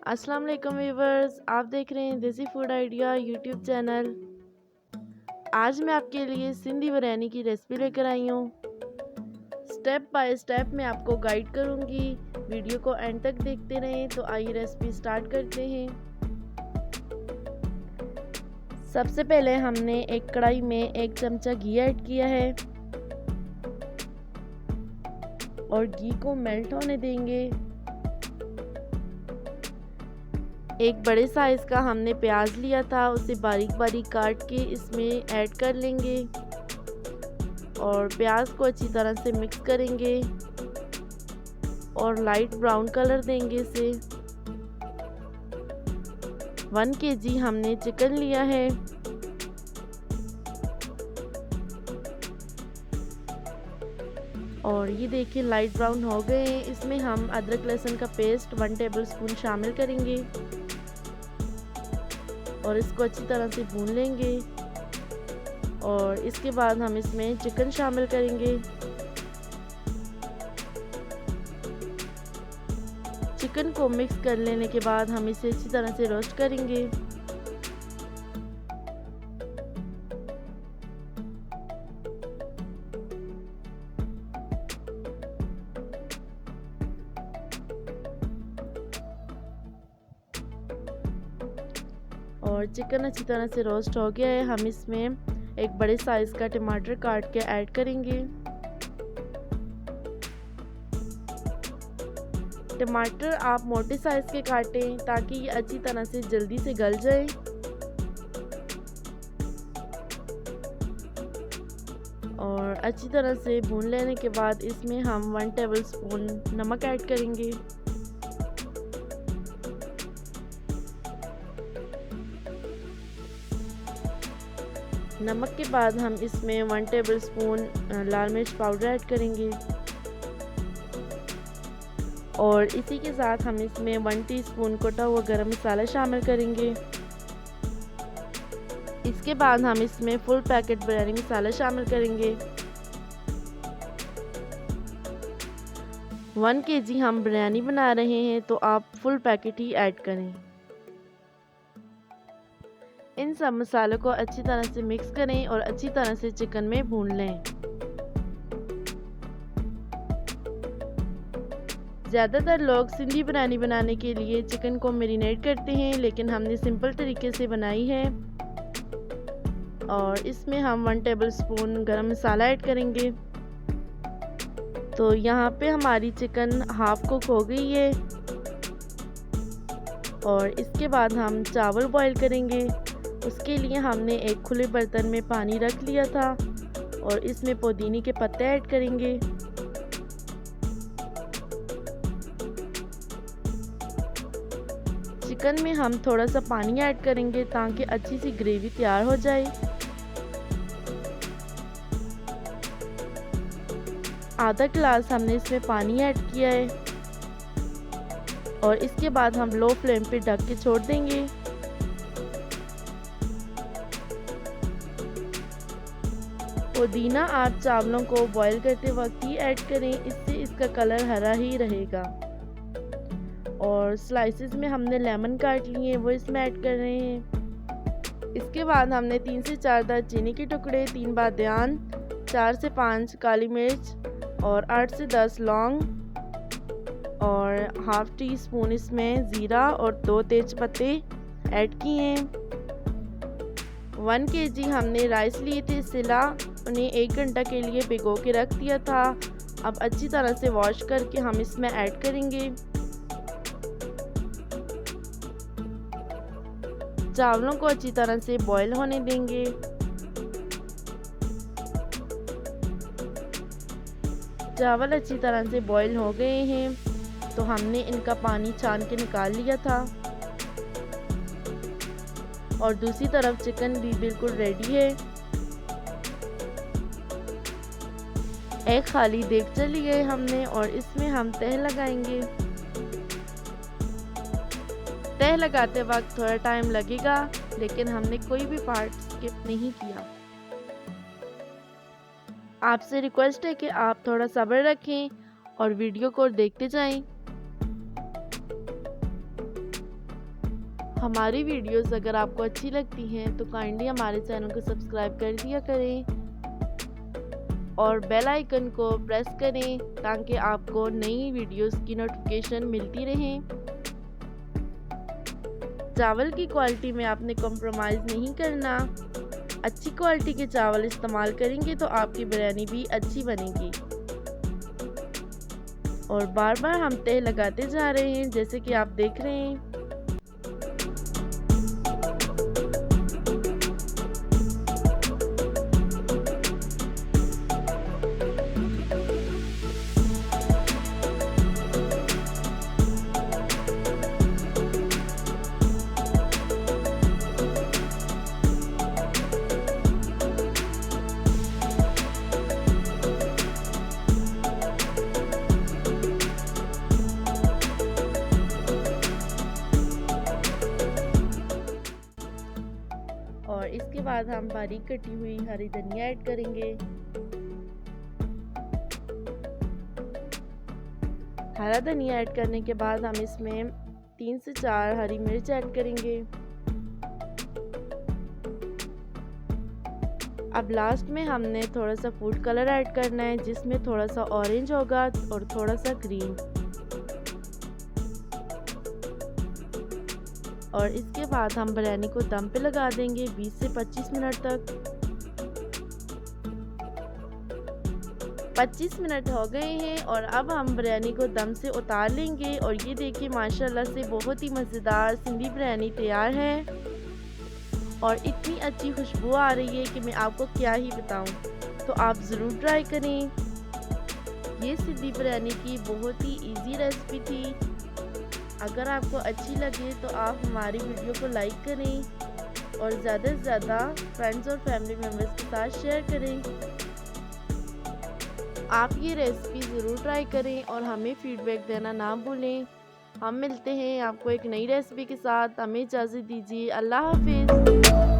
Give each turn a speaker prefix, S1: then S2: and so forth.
S1: अस्सलाम वालेकुम व्यूवर्स, आप देख रहे हैं देसी फूड आइडिया यूट्यूब चैनल। आज मैं आपके लिए सिंधी बिरयानी की रेसिपी लेकर आई हूँ। स्टेप बाय स्टेप मैं आपको गाइड करूँगी। वीडियो को एंड तक देखते रहें। तो आइए रेसिपी स्टार्ट करते हैं। सबसे पहले हमने एक कढ़ाई में 1 चमचा घी ऐड किया है और घी को मेल्ट होने देंगे। एक बड़े साइज़ का हमने प्याज लिया था, उसे बारीक बारीक काट के इसमें ऐड कर लेंगे और प्याज को अच्छी तरह से मिक्स करेंगे और लाइट ब्राउन कलर देंगे इसे। 1 kg हमने चिकन लिया है और ये देखिए लाइट ब्राउन हो गए हैं। इसमें हम अदरक लहसुन का पेस्ट 1 टेबलस्पून शामिल करेंगे और इसको अच्छी तरह से भून लेंगे और इसके बाद हम इसमें चिकन शामिल करेंगे। चिकन को मिक्स कर लेने के बाद हम इसे अच्छी तरह से रोस्ट करेंगे। और चिकन अच्छी तरह से रोस्ट हो गया है। हम इसमें एक बड़े साइज़ का टमाटर काट के ऐड करेंगे। टमाटर आप मोटे साइज़ के काटें ताकि ये अच्छी तरह से जल्दी से गल जाए। और अच्छी तरह से भून लेने के बाद इसमें हम 1 टेबलस्पून नमक ऐड करेंगे। नमक के बाद हम इसमें 1 टेबलस्पून लाल मिर्च पाउडर ऐड करेंगे और इसी के साथ हम इसमें 1 टीस्पून कुटा हुआ गरम मसाला शामिल करेंगे। इसके बाद हम इसमें फुल पैकेट बिरयानी मसाला शामिल करेंगे। 1 kg हम बिरयानी बना रहे हैं तो आप फुल पैकेट ही ऐड करें। इन सब मसालों को अच्छी तरह से मिक्स करें और अच्छी तरह से चिकन में भून लें। ज़्यादातर लोग सिंधी बिरयानी बनाने के लिए चिकन को मैरिनेट करते हैं, लेकिन हमने सिंपल तरीके से बनाई है। और इसमें हम 1 टेबलस्पून गरम मसाला ऐड करेंगे। तो यहाँ पे हमारी चिकन हाफ कुक हो गई है और इसके बाद हम चावल बॉईल करेंगे। उसके लिए हमने एक खुले बर्तन में पानी रख लिया था और इसमें पुदीने के पत्ते ऐड करेंगे। चिकन में हम थोड़ा सा पानी ऐड करेंगे ताकि अच्छी सी ग्रेवी तैयार हो जाए। आधा गिलास हमने इसमें पानी ऐड किया है और इसके बाद हम लो फ्लेम पे ढक के छोड़ देंगे। पुदीना आप चावलों को बॉईल करते वक्त ही ऐड करें, इससे इसका कलर हरा ही रहेगा। और स्लाइसेस में हमने लेमन काट लिए, वो इसमें ऐड कर रहे हैं। इसके बाद हमने 3 से 4 दालचीनी के टुकड़े, 3 बादियान, 4 से 5 काली मिर्च और 8 से 10 लौंग और हाफ टी स्पून इसमें ज़ीरा और 2 तेज पत्ते ऐड किए हैं। 1 kg हमने राइस लिए थे सिला, उन्हें 1 घंटा के लिए भिगो के रख दिया था। अब अच्छी तरह से वॉश करके हम इसमें ऐड करेंगे। चावलों को अच्छी तरह से बॉईल होने देंगे। चावल अच्छी तरह से बॉईल हो गए हैं तो हमने इनका पानी छान के निकाल लिया था और दूसरी तरफ चिकन भी बिल्कुल रेडी है। एक खाली देगचा लिए है हमने और इसमें हम तह लगाएंगे। तह लगाते वक्त थोड़ा टाइम लगेगा, लेकिन हमने कोई भी पार्ट स्किप नहीं किया। आपसे रिक्वेस्ट है कि आप थोड़ा सब्र रखें और वीडियो को देखते जाएं। हमारी वीडियोस अगर आपको अच्छी लगती हैं तो काइंडली हमारे चैनल को सब्सक्राइब कर दिया करें और बेल आइकन को प्रेस करें ताकि आपको नई वीडियोस की नोटिफिकेशन मिलती रहे। चावल की क्वालिटी में आपने कॉम्प्रोमाइज़ नहीं करना। अच्छी क्वालिटी के चावल इस्तेमाल करेंगे तो आपकी बिरयानी भी अच्छी बनेगी। और बार बार हम तह लगाते जा रहे हैं जैसे कि आप देख रहे हैं। और इसके बाद हम बारीक कटी हुई हरी धनिया ऐड करेंगे। हरा धनिया ऐड करने के बाद हम इसमें 3 से 4 हरी मिर्च ऐड करेंगे। अब लास्ट में हमने थोड़ा सा फूड कलर ऐड करना है जिसमें थोड़ा सा ऑरेंज होगा और थोड़ा सा ग्रीन। और इसके बाद हम बिरयानी को दम पे लगा देंगे 20 से 25 मिनट तक। 25 मिनट हो गए हैं और अब हम बिरयानी को दम से उतार लेंगे। और ये देखिए माशाल्लाह से बहुत ही मज़ेदार सिंधी बिरयानी तैयार है और इतनी अच्छी खुशबू आ रही है कि मैं आपको क्या ही बताऊं। तो आप ज़रूर ट्राई करें। ये सिंधी बिरयानी की बहुत ही इजी रेसिपी थी। अगर आपको अच्छी लगे तो आप हमारी वीडियो को लाइक करें और ज़्यादा से ज़्यादा फ्रेंड्स और फैमिली मेम्बर्स के साथ शेयर करें। आप ये रेसिपी ज़रूर ट्राई करें और हमें फीडबैक देना ना भूलें। हम मिलते हैं आपको एक नई रेसिपी के साथ। हमें इजाज़त दीजिए। अल्लाह हाफिज़।